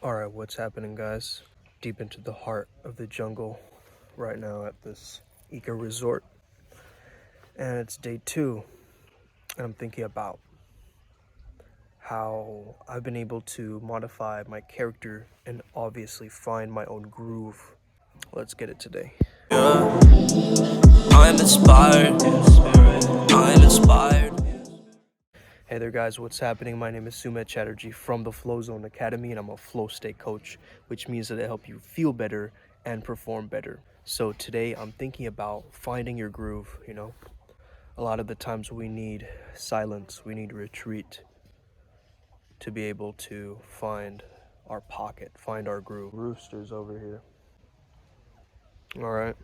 Alright, what's happening, guys? Deep into the heart of the jungle right now at this eco resort. And it's day 2, and I'm thinking about how I've been able to modify my character and obviously find my own groove. Let's get it today. Yeah. I'm inspired. I'm inspired. Hey there, guys, what's happening? My name is Sumet Chatterjee from the Flow Zone Academy, and I'm a flow state coach, which means that I help you feel better and perform better. So today I'm thinking about finding your groove. A lot of the times we need silence, we need retreat to be able to find our pocket, find our groove. Roosters over here. All right.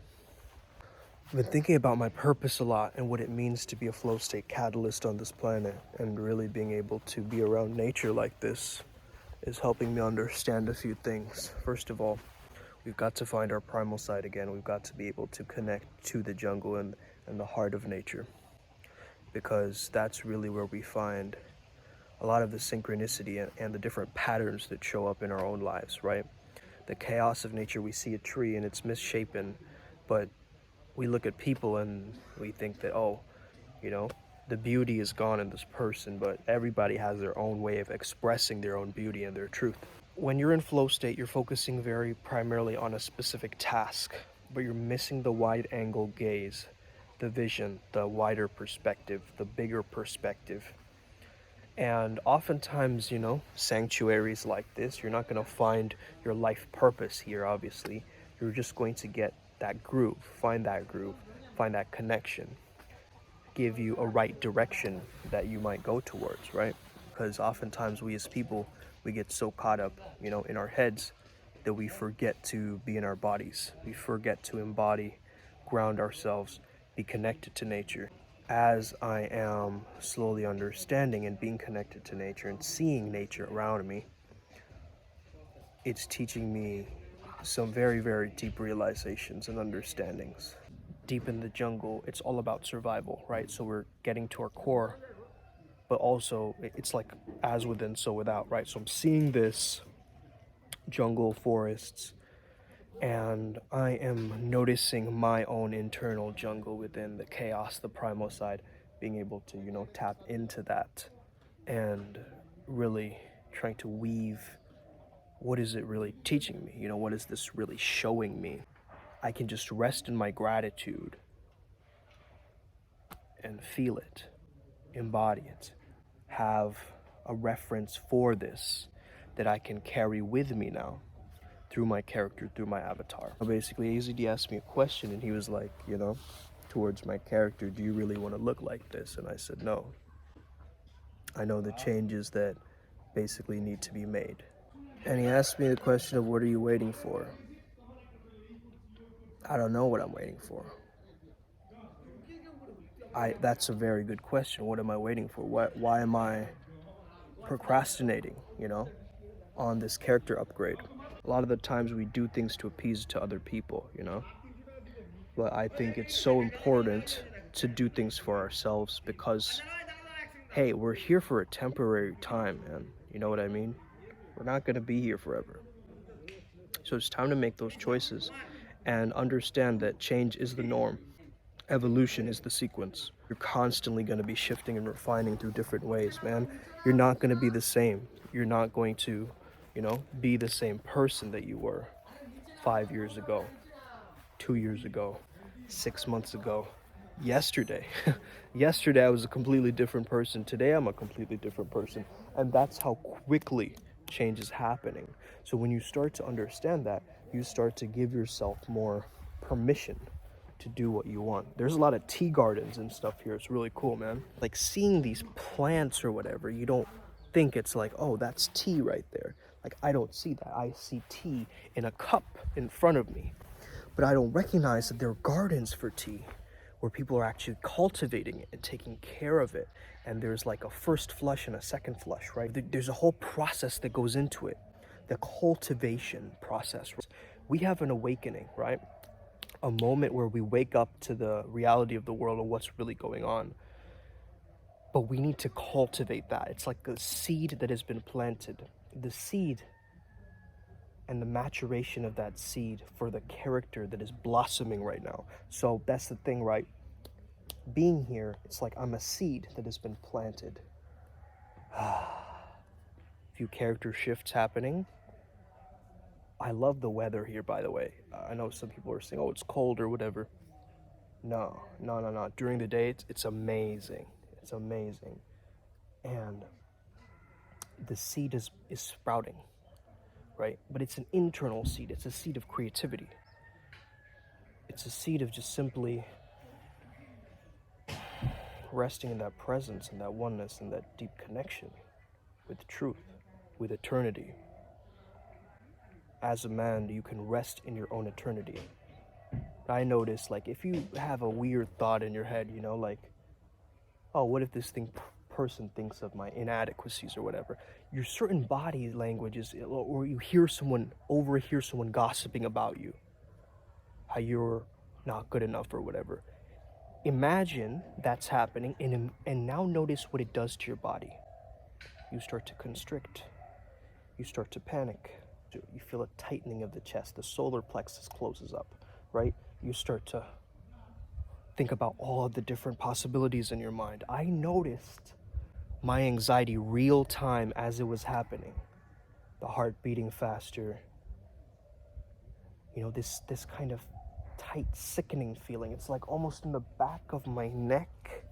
I've been thinking about my purpose a lot and what it means to be a flow state catalyst on this planet, and really being able to be around nature like this is helping me understand a few things. First of all, we've got to find our primal side again. We've got to be able to connect to the jungle and the heart of nature, because that's really where we find a lot of the synchronicity and the different patterns that show up in our own lives, right? The chaos of nature, we see a tree and it's misshapen, but we look at people and we think that, the beauty is gone in this person, but everybody has their own way of expressing their own beauty and their truth. When you're in flow state, you're focusing very primarily on a specific task, but you're missing the wide angle gaze, the vision, the wider perspective, the bigger perspective. And oftentimes, sanctuaries like this, you're not going to find your life purpose here, obviously. You're just going to get that groove, find that connection, give you a right direction that you might go towards, right? Because oftentimes we as people, we get so caught up, in our heads that we forget to be in our bodies. We forget to embody, ground ourselves, be connected to nature. As I am slowly understanding and being connected to nature and seeing nature around me, it's teaching me some very, very deep realizations and understandings. Deep in the jungle, it's all about survival, right? So we're getting to our core, but also it's like as within, so without, right? So I'm seeing this jungle, forests, and I am noticing my own internal jungle within the chaos, the primal side, being able to, tap into that and really trying to weave, what is it really teaching me? What is this really showing me? I can just rest in my gratitude and feel it, embody it, have a reference for this that I can carry with me now through my character, through my avatar. Basically, AZD asked me a question and he was like, towards my character, do you really want to look like this? And I said, no. I know the changes that basically need to be made. And he asked me the question of, what are you waiting for? I don't know what I'm waiting for. That's a very good question. What am I waiting for? Why am I procrastinating, on this character upgrade? A lot of the times we do things to appease to other people, But I think it's so important to do things for ourselves because, hey, we're here for a temporary time, man. You know what I mean? We're not going to be here forever. So it's time to make those choices and understand that change is the norm. Evolution is the sequence. You're constantly going to be shifting and refining through different ways, man. You're not going to be the same. You're not going to, be the same person that you were 5 years ago, 2 years ago, 6 months ago, yesterday. Yesterday I was a completely different person. Today I'm a completely different person. And that's how quickly change is happening. So when you start to understand that, you start to give yourself more permission to do what you want. There's a lot of tea gardens and stuff here. It's really cool, man. Like seeing these plants or whatever, you don't think it's like, oh, that's tea right there. Like, I don't see that. I see tea in a cup in front of me. But I don't recognize that there are gardens for tea where people are actually cultivating it and taking care of it. And there's like a first flush and a second flush, right? There's a whole process that goes into it. The cultivation process. We have an awakening, right? A moment where we wake up to the reality of the world and what's really going on. But we need to cultivate that. It's like a seed that has been planted. The seed and the maturation of that seed for the character that is blossoming right now. So that's the thing, right? Being here, it's like I'm a seed that has been planted. Few character shifts happening. I love the weather here, by the way. I know some people are saying, oh, it's cold or whatever. No. During the day, it's amazing. It's amazing. And the seed is sprouting, right? But it's an internal seed. It's a seed of creativity. It's a seed of just simply resting in that presence and that oneness and that deep connection with truth, with eternity. As a man, you can rest in your own eternity. I notice, like, if you have a weird thought in your head, you know, like, oh, what if this person thinks of my inadequacies or whatever, your certain body language is, or you overhear someone gossiping about you, how you're not good enough or whatever. Imagine that's happening, and now notice what it does to your body. You start to constrict. You start to panic. You feel a tightening of the chest. The solar plexus closes up, right? You start to think about all of the different possibilities in your mind. I noticed my anxiety real time as it was happening. The heart beating faster. You know, this kind of tight, sickening feeling. It's like almost in the back of my neck,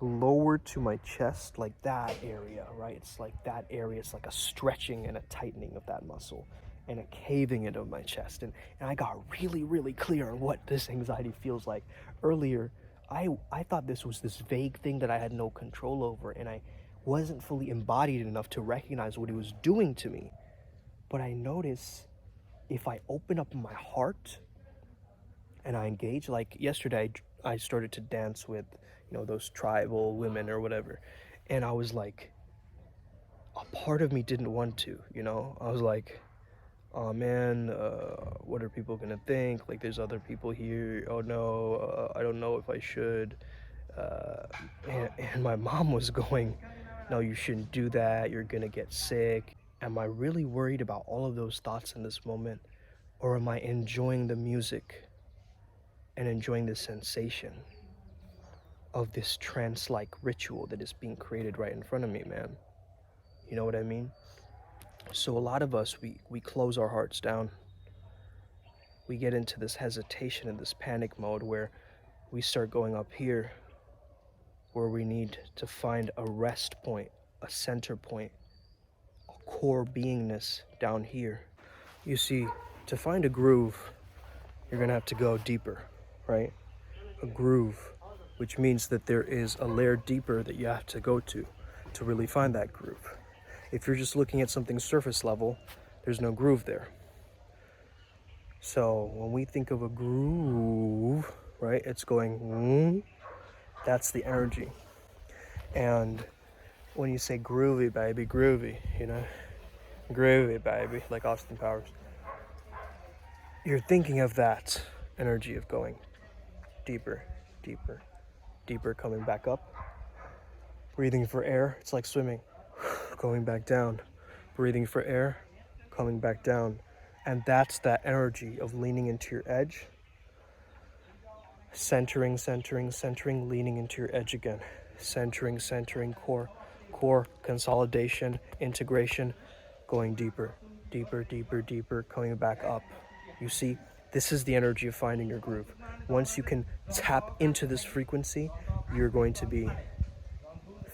lower to my chest, like that area, right? It's like that area. It's like a stretching and a tightening of that muscle and a caving in of my chest. And I got really, really clear on what this anxiety feels like. Earlier, I thought this was this vague thing that I had no control over, and I wasn't fully embodied enough to recognize what it was doing to me. But I notice if I open up my heart and I engage, like yesterday, I started to dance with, you know, those tribal women or whatever. And I was like, a part of me didn't want to, you know? I was like, oh man, what are people gonna think? Like, there's other people here. Oh no, I don't know if I should. And my mom was going, no, you shouldn't do that. You're gonna get sick. Am I really worried about all of those thoughts in this moment? Or am I enjoying the music and enjoying the sensation of this trance-like ritual that is being created right in front of me, man? You know what I mean? So a lot of us, we close our hearts down. We get into this hesitation and this panic mode where we start going up here, where we need to find a rest point, a center point, a core beingness down here. You see, to find a groove, you're gonna have to go deeper, right? A groove, which means that there is a layer deeper that you have to go to really find that groove. If you're just looking at something surface level, there's no groove there. So when we think of a groove, right, it's going, that's the energy. And when you say groovy, baby, groovy, you know, groovy, baby, like Austin Powers, you're thinking of that energy of going deeper, deeper, deeper, coming back up. Breathing for air, it's like swimming. Going back down. Breathing for air, coming back down. And that's that energy of leaning into your edge. Centering, leaning into your edge again. Centering, core, consolidation, integration, going deeper, deeper, coming back up. You see, this is the energy of finding your groove. Once you can tap into this frequency, you're going to be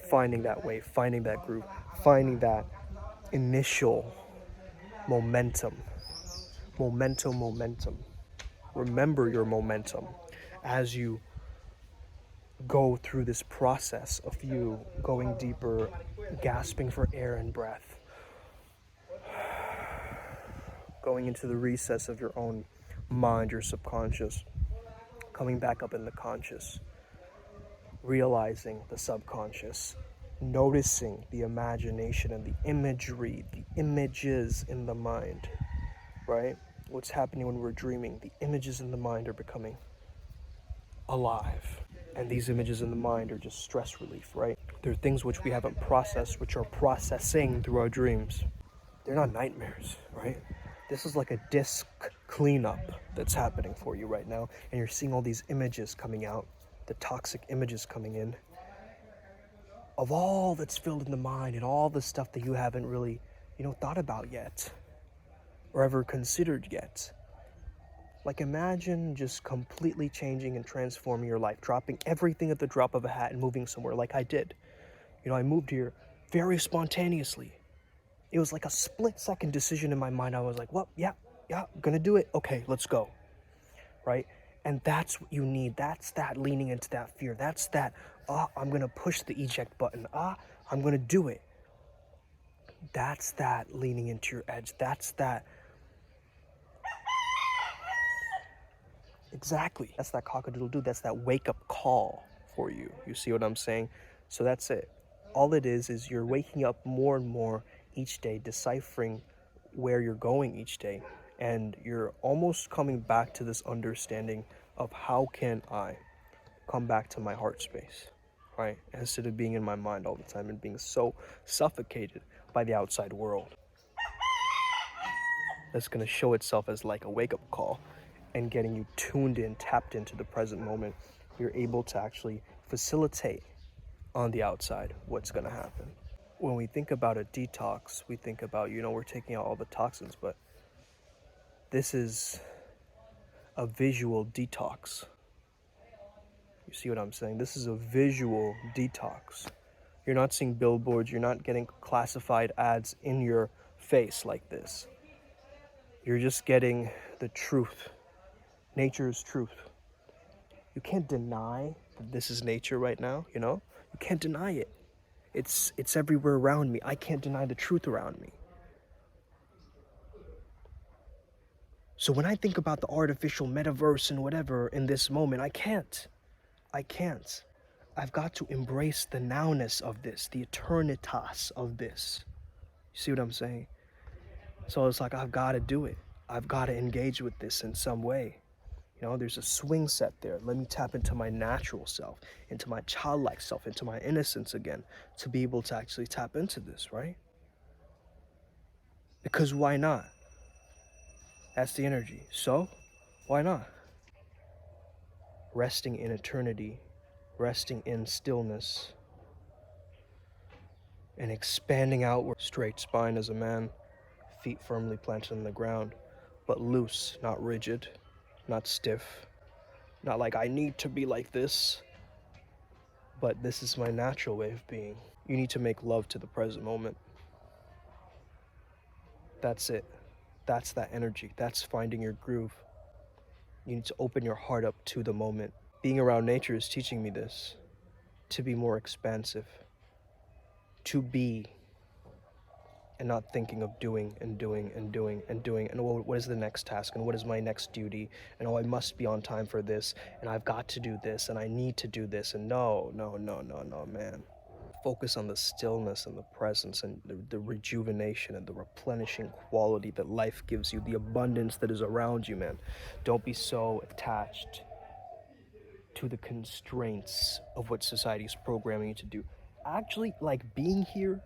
finding that wave, finding that groove, finding that initial momentum. Remember your momentum as you go through this process of you going deeper, gasping for air and breath, going into the recess of your own mind, your subconscious, coming back up in the conscious, realizing the subconscious, noticing the imagination and the imagery, the images in the mind, right? What's happening when we're dreaming? The images in the mind are becoming alive. And these images in the mind are just stress relief, right? They're things which we haven't processed, which are processing through our dreams. They're not nightmares, right? This is like a disc cleanup that's happening for you right now. And you're seeing all these images coming out, the toxic images coming in, of all that's filled in the mind and all the stuff that you haven't really, thought about yet or ever considered yet. Like, imagine just completely changing and transforming your life, dropping everything at the drop of a hat and moving somewhere like I did. I moved here very spontaneously. It was like a split-second decision in my mind. I was like, well, yeah, I'm gonna do it. Okay, let's go, right? And that's what you need. That's that leaning into that fear. That's that, I'm gonna push the eject button. I'm gonna do it. That's that leaning into your edge. That's that. Exactly. That's that cock-a-doodle-doo. That's that wake-up call for you. You see what I'm saying? So that's it. All it is you're waking up more and more each day, deciphering where you're going each day. And you're almost coming back to this understanding of how can I come back to my heart space, right? Instead of being in my mind all the time and being so suffocated by the outside world. That's going to show itself as like a wake-up call and getting you tuned in, tapped into the present moment. You're able to actually facilitate on the outside what's going to happen. When we think about a detox, we think about, we're taking out all the toxins, but this is a visual detox. You see what I'm saying? This is a visual detox. You're not seeing billboards, you're not getting classified ads in your face like this. You're just getting the truth, nature's truth. You can't deny that this is nature right now, You can't deny it. It's everywhere around me. I can't deny the truth around me. So when I think about the artificial metaverse and whatever in this moment, I can't. I've got to embrace the nowness of this, the eternitas of this. You see what I'm saying? So it's like, I've got to do it. I've got to engage with this in some way. There's a swing set there. Let me tap into my natural self, into my childlike self, into my innocence again, to be able to actually tap into this, right? Because why not? That's the energy. So, why not? Resting in eternity, resting in stillness, and expanding outward. Straight spine as a man, feet firmly planted on the ground, but loose, not rigid, not stiff, not like I need to be like this, but this is my natural way of being. You need to make love to the present moment. That's it. That's that energy. That's finding your groove. You need to open your heart up to the moment. Being around nature is teaching me this, to be more expansive, to be, and not thinking of doing and doing and doing and doing, and what is the next task, and what is my next duty, and I must be on time for this, and I've got to do this, and I need to do this, and no, man. Focus on the stillness and the presence and the rejuvenation and the replenishing quality that life gives you, the abundance that is around you, man. Don't be so attached to the constraints of what society is programming you to do. Actually, like being here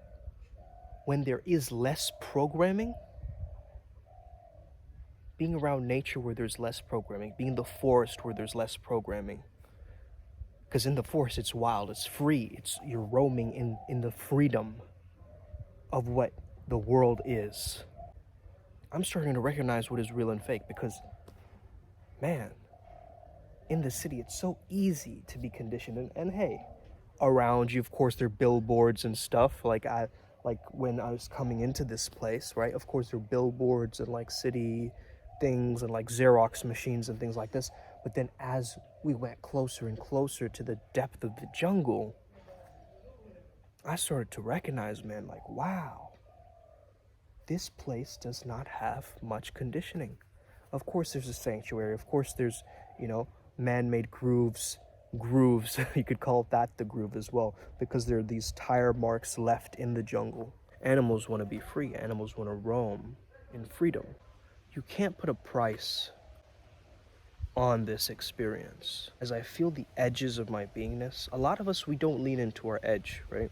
when there is less programming, being around nature where there's less programming, being in the forest where there's less programming. Because in the forest, it's wild, it's free, you're roaming in the freedom of what the world is. I'm starting to recognize what is real and fake because, man, in the city, it's so easy to be conditioned. And hey, around you, of course, there are billboards and stuff. Like when I was coming into this place, right? Of course, there are billboards and like city things and like Xerox machines and things like this. But then as we went closer and closer to the depth of the jungle, I started to recognize, man, like, wow, this place does not have much conditioning. Of course, there's a sanctuary. Of course, there's, man-made grooves, you could call that the groove as well, because there are these tire marks left in the jungle. Animals want to be free. Animals want to roam in freedom. You can't put a price on this experience. As I feel the edges of my beingness, a lot of us, we don't lean into our edge, right?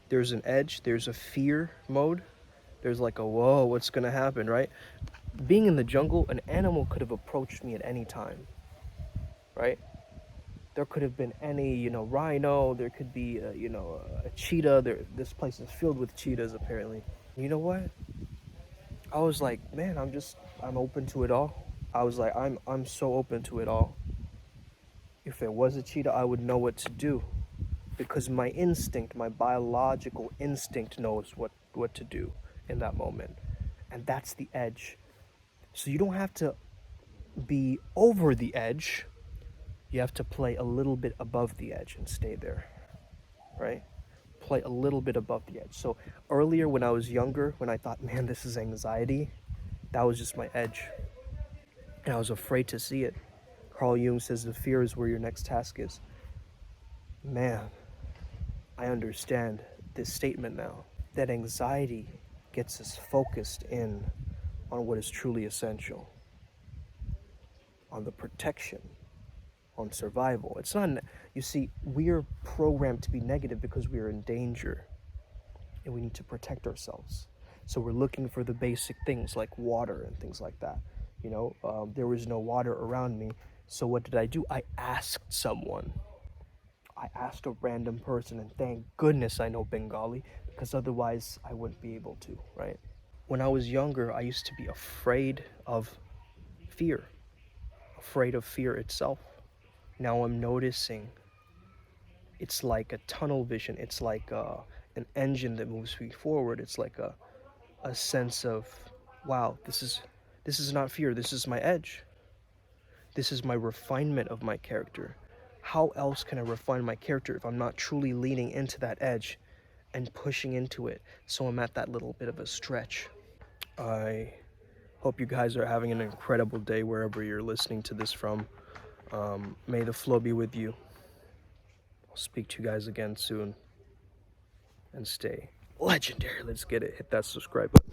There's an edge, there's a fear mode, There's like a, whoa, what's gonna happen, right? Being in the jungle, an animal could have approached me at any time, right? There could have been any, rhino. There could be, a cheetah. This place is filled with cheetahs, apparently. You know what? I was like, man, I'm open to it all. I was like, I'm so open to it all. If there was a cheetah, I would know what to do, because my instinct, my biological instinct, knows what to do in that moment, and that's the edge. So you don't have to be over the edge. You have to play a little bit above the edge and stay there, right? Play a little bit above the edge. So earlier, when I was younger, when I thought, man, this is anxiety, that was just my edge. And I was afraid to see it. Carl Jung says the fear is where your next task is. Man, I understand this statement now. That anxiety gets us focused in on what is truly essential, on the protection, on survival. It's not, you see, we're programmed to be negative because we are in danger and we need to protect ourselves. So we're looking for the basic things like water and things like that. There was no water around me. So what did I do? I asked someone. I asked a random person, and thank goodness I know Bengali, because otherwise I wouldn't be able to, right? When I was younger, I used to be afraid of fear itself. Now I'm noticing it's like a tunnel vision. It's like an engine that moves me forward. It's like a sense of, wow, this is not fear. This is my edge. This is my refinement of my character. How else can I refine my character if I'm not truly leaning into that edge and pushing into it, so I'm at that little bit of a stretch? I hope you guys are having an incredible day wherever you're listening to this from. May the flow be with you. I'll speak to you guys again soon. And stay legendary. Let's get it. Hit that subscribe button.